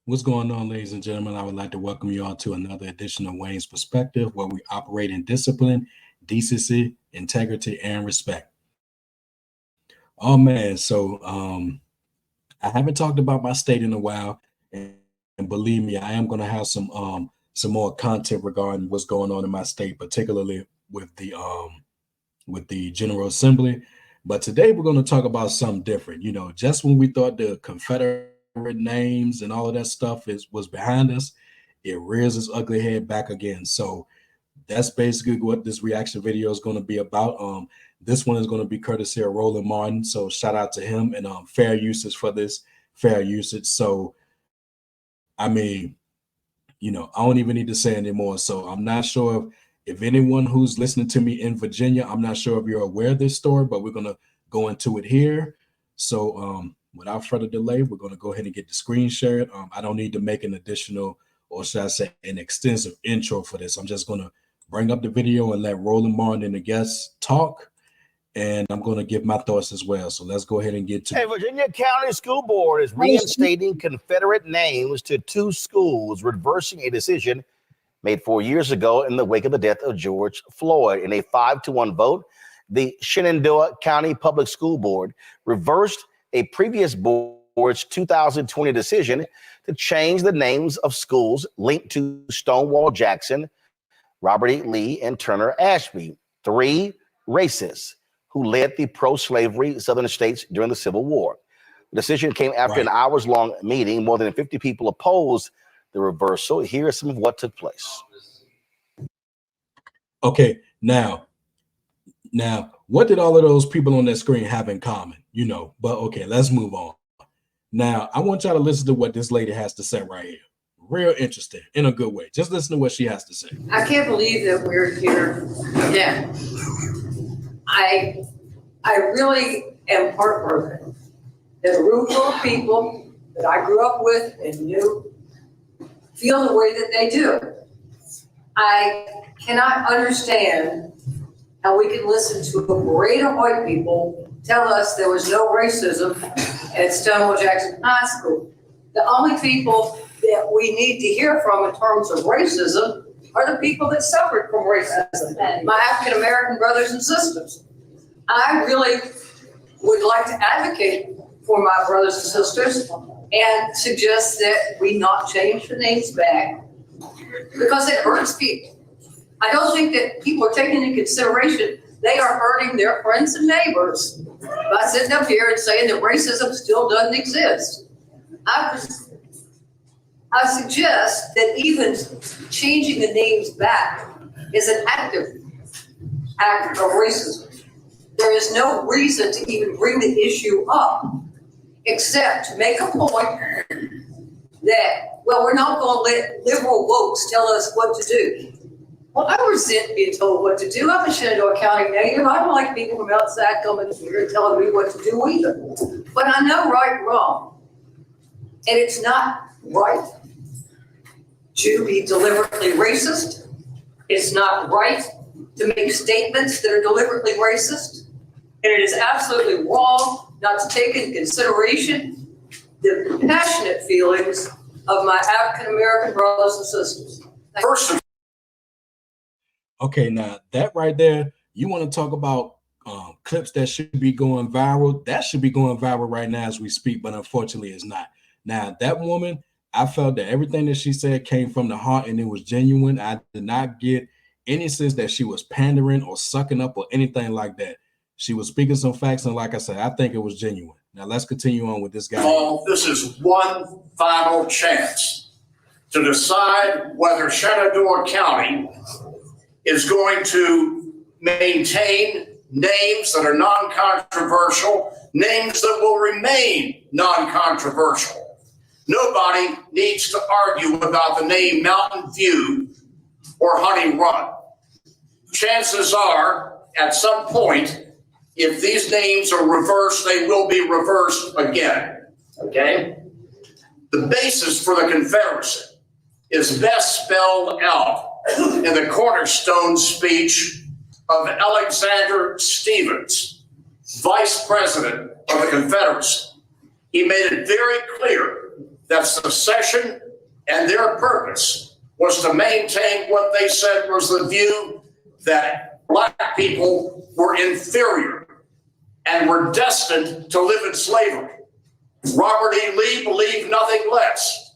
What's going on, ladies and gentlemen? I would like to welcome you all to another edition of Wayne's Perspective, where we operate in discipline, decency, integrity, and respect. Oh man, I haven't talked about my state in a while, and believe me, I am going to have some more content regarding what's going on in my state, particularly with the General Assembly. But today we're going to talk about something different. You know, just when we thought the Confederate names and all of that stuff was behind us, it rears its ugly head back again. So that's basically what this reaction video is going to be about. This one is going to be courtesy of Roland Martin. So shout out to him and fair usage for this, fair usage. So I mean, I don't even need to say anymore. So I'm not sure if anyone who's listening to me in Virginia, I'm not sure if you're aware of this story, but we're going to go into it here. So without further delay, we're going to go ahead and get the screen shared. I don't need to make an additional, or should I say an extensive intro for this. I'm just going to bring up the video and let Roland Martin and the guests talk. And I'm going to give my thoughts as well. So let's go ahead and get to it. Virginia County School Board is reinstating Confederate names to 2 schools, reversing a decision made 4 years ago in the wake of the death of George Floyd. In a 5-1 vote, the Shenandoah County Public School Board reversed a previous board's 2020 decision to change the names of schools linked to Stonewall Jackson, Robert E. Lee, and Turner Ashby, 3 racists who led the pro-slavery Southern states during the Civil War. The decision came after an hours-long meeting. More than 50 people opposed the reversal. Here is some of what took place. Okay, now, what did all of those people on that screen have in common? But okay, let's move on. Now, I want y'all to listen to what this lady has to say right here. Real interesting, in a good way. Just listen to what she has to say. I can't believe that we're here again. I really am heartbroken that a room full of people that I grew up with and knew feel the way that they do. I cannot understand how we can listen to a parade of white people tell us there was no racism at Stonewall Jackson High School. The only people that we need to hear from in terms of racism are the people that suffered from racism, my African American brothers and sisters. I really would like to advocate for my brothers and sisters and suggest that we not change the names back because it hurts people. I don't think that people are taking into consideration they are hurting their friends and neighbors by sitting up here and saying that racism still doesn't exist. I suggest that even changing the names back is an active act of racism. There is no reason to even bring the issue up, except to make a point that, well, we're not going to let liberal wokes tell us what to do. Well, I resent being told what to do. I'm a Shenandoah County native. I don't like people from outside coming here and telling me what to do either. But I know right and wrong. And it's not right to be deliberately racist. It's not right to make statements that are deliberately racist. And it is absolutely wrong not to take into consideration the passionate feelings of my African American brothers and sisters. Okay, now that right there, you want to talk about clips that should be going viral. That should be going viral right now as we speak, but unfortunately it's not. Now, that woman, I felt that everything that she said came from the heart and it was genuine. I did not get any sense that she was pandering or sucking up or anything like that. She was speaking some facts, and like I said, I think it was genuine. Now, let's continue on with this guy. This is one final chance to decide whether Shenandoah County is going to maintain names that are non-controversial, names that will remain non-controversial. Nobody needs to argue about the name Mountain View or Honey Run. Chances are, at some point, if these names are reversed, they will be reversed again, okay? The basis for the Confederacy is best spelled out in the cornerstone speech of Alexander Stephens, Vice President of the Confederacy. He made it very clear that secession and their purpose was to maintain what they said was the view that black people were inferior and were destined to live in slavery. Robert E. Lee believed nothing less.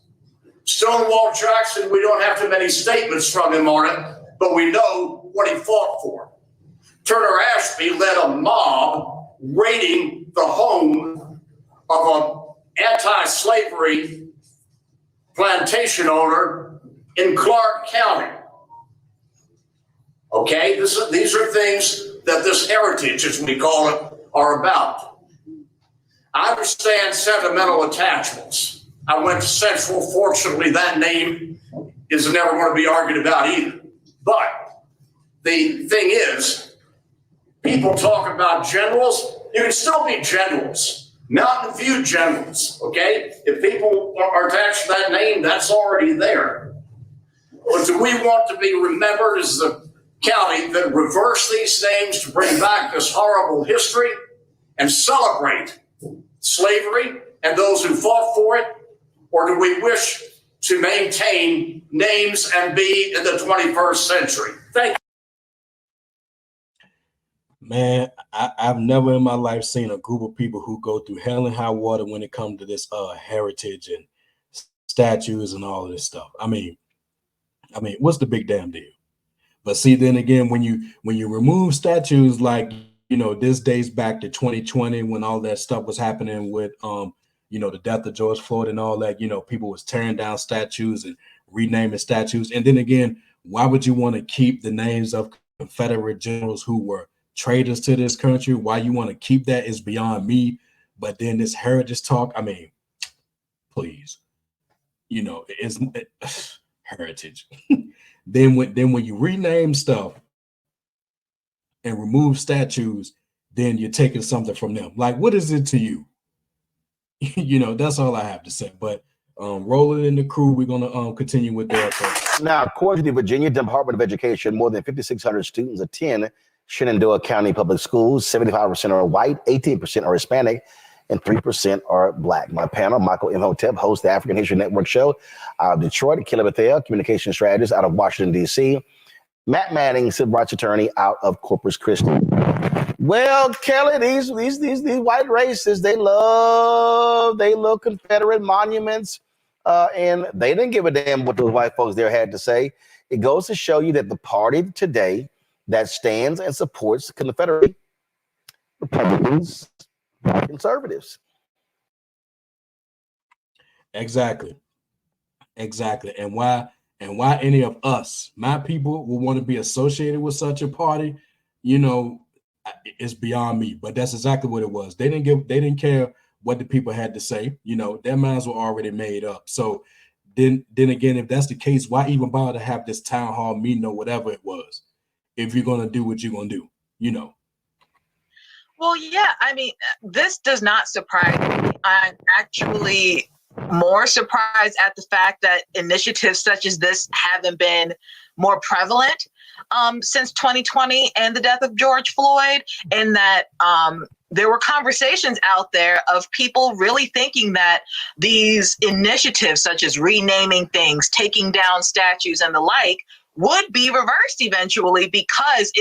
Stonewall Jackson, we don't have too many statements from him on it, but we know what he fought for. Turner Ashby led a mob raiding the home of an anti-slavery plantation owner in Clark County. Okay, these are things that this heritage, as we call it, are about. I understand sentimental attachments. I went to Central. Fortunately, that name is never going to be argued about either. But the thing is, people talk about generals. You can still be generals, Mountain View generals, okay? If people are attached to that name, that's already there. But do we want to be remembered as the county that reversed these names to bring back this horrible history and celebrate slavery and those who fought for it? Or do we wish to maintain names and be in the 21st century? Thank you. Man, I've never in my life seen a group of people who go through hell and high water when it comes to this heritage and statues and all of this stuff. I mean, what's the big damn deal? But see, then again, when you remove statues, like, you know, this dates back to 2020 when all that stuff was happening with you know, the death of George Floyd and all that. You know, people was tearing down statues and renaming statues. And then again, why would you want to keep the names of Confederate generals who were traitors to this country? Why you want to keep that is beyond me. But then this heritage talk, I mean, please, you know, it's heritage. Then when you rename stuff and remove statues, then you're taking something from them. Like, what is it to you? You know, that's all I have to say. But Roland and the crew, we're gonna continue with that. Now, according to the Virginia Department of Education, more than 5,600 students attend Shenandoah County Public Schools. 75% are white, 18% are Hispanic, and 3% are black. My panel, Michael Imhotep, hosts the African History Network show out of Detroit, Kelly Bethel, communication strategist out of Washington, D.C., Matt Manning, civil rights attorney out of Corpus Christi. Well, Kelly, these white racists, they love Confederate monuments, and they didn't give a damn what those white folks there had to say. It goes to show you that the party today that stands and supports Confederate Republicans are conservatives. Exactly. And why any of us, my people, will want to be associated with such a party, you know, it's beyond me. But that's exactly what it was. They didn't care what the people had to say. You know, their minds were already made up. So then again, if that's the case, why even bother to have this town hall meeting or whatever it was, if you're gonna do what you're gonna do, you know? Well, yeah, I mean, this does not surprise me. I'm actually more surprised at the fact that initiatives such as this haven't been more prevalent since 2020 and the death of George Floyd, and that there were conversations out there of people really thinking that these initiatives such as renaming things, taking down statues and the like would be reversed eventually because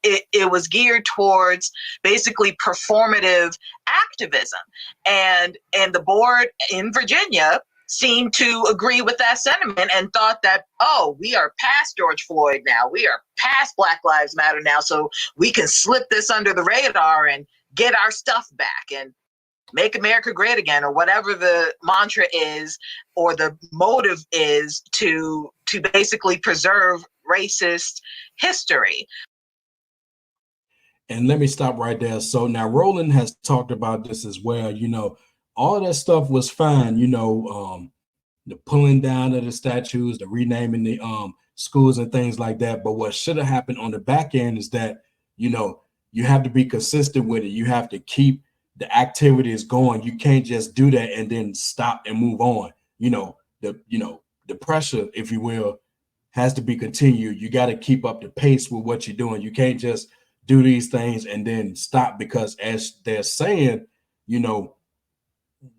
it was geared towards basically performative activism. And the board in Virginia seemed to agree with that sentiment and thought that, oh, we are past George Floyd now. We are past Black Lives Matter now. So we can slip this under the radar and get our stuff back and make America great again, or whatever the mantra is or the motive is to basically preserve racist history. And let me stop right there. So now Roland has talked about this as well. You know, all that stuff was fine, you know, the pulling down of the statues, the renaming the schools and things like that. But what should have happened on the back end is that, you know, you have to be consistent with it. You have to keep the activities going. You can't just do that and then stop and move on. The pressure, if you will, has to be continued. You got to keep up the pace with what you're doing. You can't just do these things and then stop, because as they're saying, you know,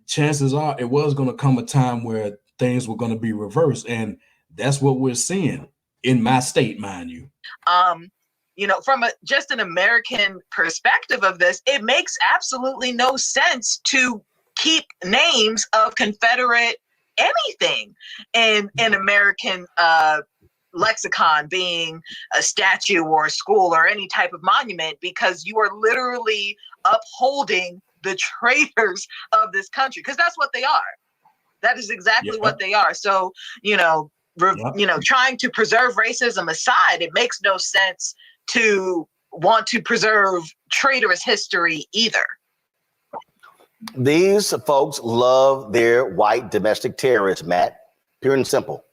chances are it was going to come a time where things were going to be reversed, and that's what we're seeing in my state, mind you. From just an American perspective of this, it makes absolutely no sense to keep names of Confederate anything in American lexicon, being a statue or a school or any type of monument, because you are literally upholding the traitors of this country, because that's what they are. That is exactly what they are. So, trying to preserve racism aside, it makes no sense to want to preserve traitorous history either. These folks love their white domestic terrorists, Matt. Pure and simple.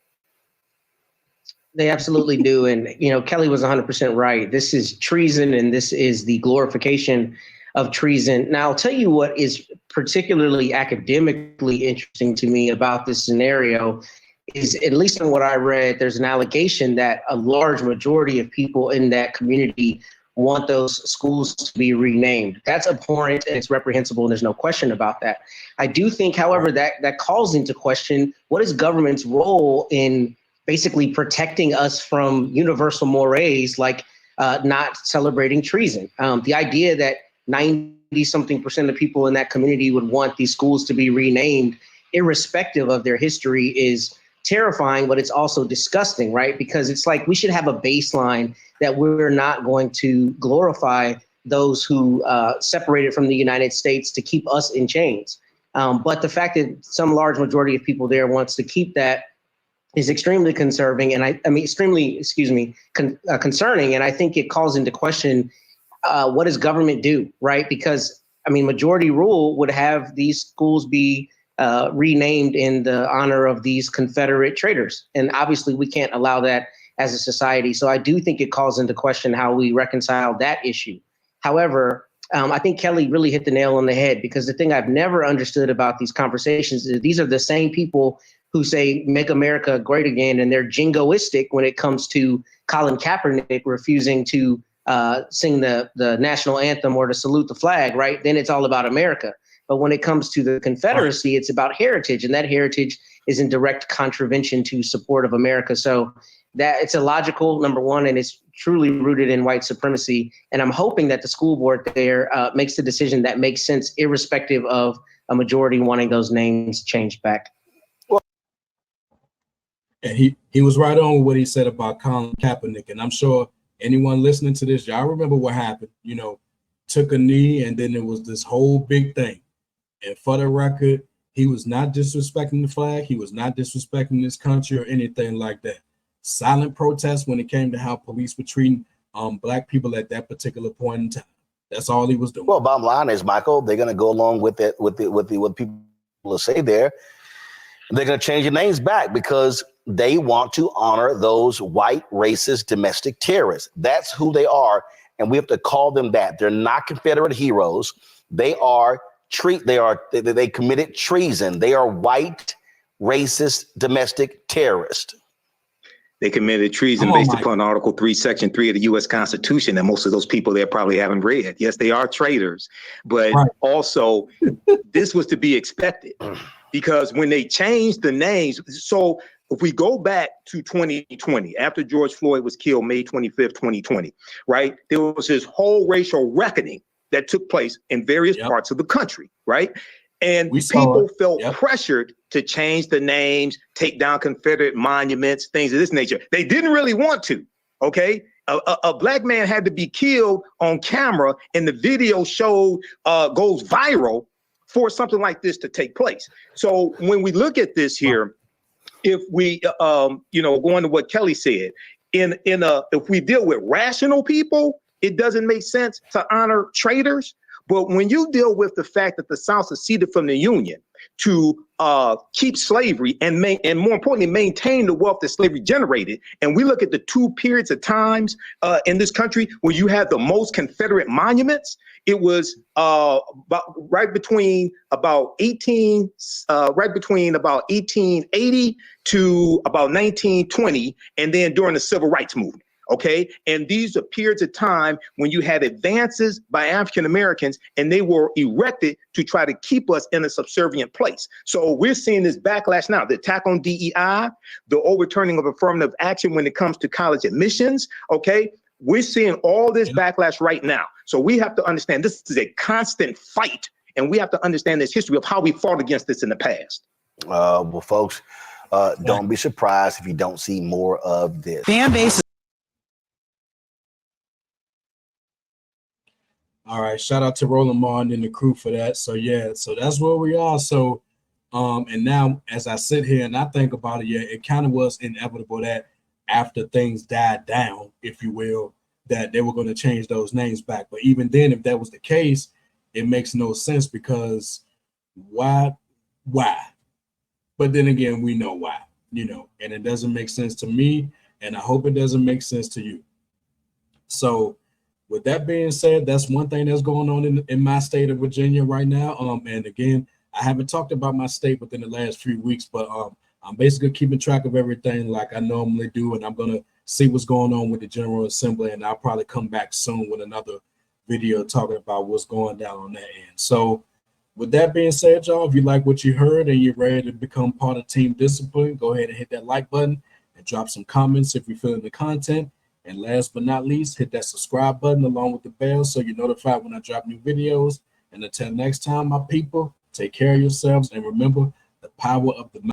They absolutely do. And, Kelly was 100% right. This is treason, and this is the glorification of treason. Now, I'll tell you what is particularly academically interesting to me about this scenario is, at least in what I read, there's an allegation that a large majority of people in that community want those schools to be renamed. That's abhorrent and it's reprehensible, and there's no question about that. I do think, however, that calls into question what is government's role in basically protecting us from universal mores like not celebrating treason. The idea that 90-something% of people in that community would want these schools to be renamed, irrespective of their history, is terrifying, but it's also disgusting, right? Because it's like we should have a baseline that we're not going to glorify those who separated from the United States to keep us in chains. But the fact that some large majority of people there wants to keep that is extremely concerning, and concerning. And I think it calls into question what does government do, right? Because majority rule would have these schools be renamed in the honor of these Confederate traitors, and obviously we can't allow that as a society. So I do think it calls into question how we reconcile that issue. However, I think Kelly really hit the nail on the head, because the thing I've never understood about these conversations is these are the same people who say make America great again, and they're jingoistic when it comes to Colin Kaepernick refusing to sing the national anthem or to salute the flag, right? Then it's all about America. But when it comes to the Confederacy, it's about heritage, and that heritage is in direct contravention to support of America. So that it's illogical, number one, and it's truly rooted in white supremacy. And I'm hoping that the school board there makes the decision that makes sense, irrespective of a majority wanting those names changed back. And he was right on with what he said about Colin Kaepernick. And I'm sure anyone listening to this, y'all remember what happened. Took a knee, and then it was this whole big thing. And for the record, he was not disrespecting the flag. He was not disrespecting this country or anything like that. Silent protest when it came to how police were treating Black people at that particular point in time. That's all he was doing. Well, bottom line is, Michael, they're going to go along with it, with what people say there. They're going to change the names back because they want to honor those white racist domestic terrorists. That's who they are, and we have to call them that. They're not Confederate heroes. They committed treason. They are white racist domestic terrorists. They committed treason based upon Article 3, Section 3 of the U.S. Constitution, and most of those people there probably haven't read. Yes, they are traitors, but also this was to be expected, because when they changed the names, so if we go back to 2020, after George Floyd was killed, May 25th, 2020, right, there was this whole racial reckoning that took place in various parts of the country, right? And people felt pressured to change the names, take down Confederate monuments, things of this nature. They didn't really want to, okay? A Black man had to be killed on camera, and the video showed goes viral for something like this to take place. So when we look at this here, if we, going to what Kelly said, if we deal with rational people, it doesn't make sense to honor traitors. But when you deal with the fact that the South seceded from the Union to keep slavery and more importantly, maintain the wealth that slavery generated, and we look at the two periods of times in this country where you had the most Confederate monuments, it was right between about 1880 to about 1920, and then during the Civil Rights Movement. Okay. And these are periods of time when you had advances by African Americans and they were erected to try to keep us in a subservient place. So we're seeing this backlash now, the attack on DEI, the overturning of affirmative action when it comes to college admissions. Okay. We're seeing all this backlash right now. So we have to understand this is a constant fight, and we have to understand this history of how we fought against this in the past. Well, folks, don't be surprised if you don't see more of this. Fan base. All right, shout out to Roland Martin and the crew for that. So yeah, so that's where we are. So and now as I sit here and I think about it, yeah, it kind of was inevitable that after things died down, if you will, that they were going to change those names back. But even then, if that was the case, it makes no sense, because why? But then again, we know why, and it doesn't make sense to me, and I hope it doesn't make sense to you. So with that being said, that's one thing that's going on in my state of Virginia right now. And again, I haven't talked about my state within the last few weeks, but I'm basically keeping track of everything like I normally do, and I'm gonna see what's going on with the General Assembly, and I'll probably come back soon with another video talking about what's going down on that end. So with that being said, y'all, if you like what you heard and you're ready to become part of Team Discipline, go ahead and hit that like button and drop some comments if you're feeling the content. And last but not least, hit that subscribe button along with the bell so you're notified when I drop new videos. And until next time, my people, take care of yourselves and remember the power of the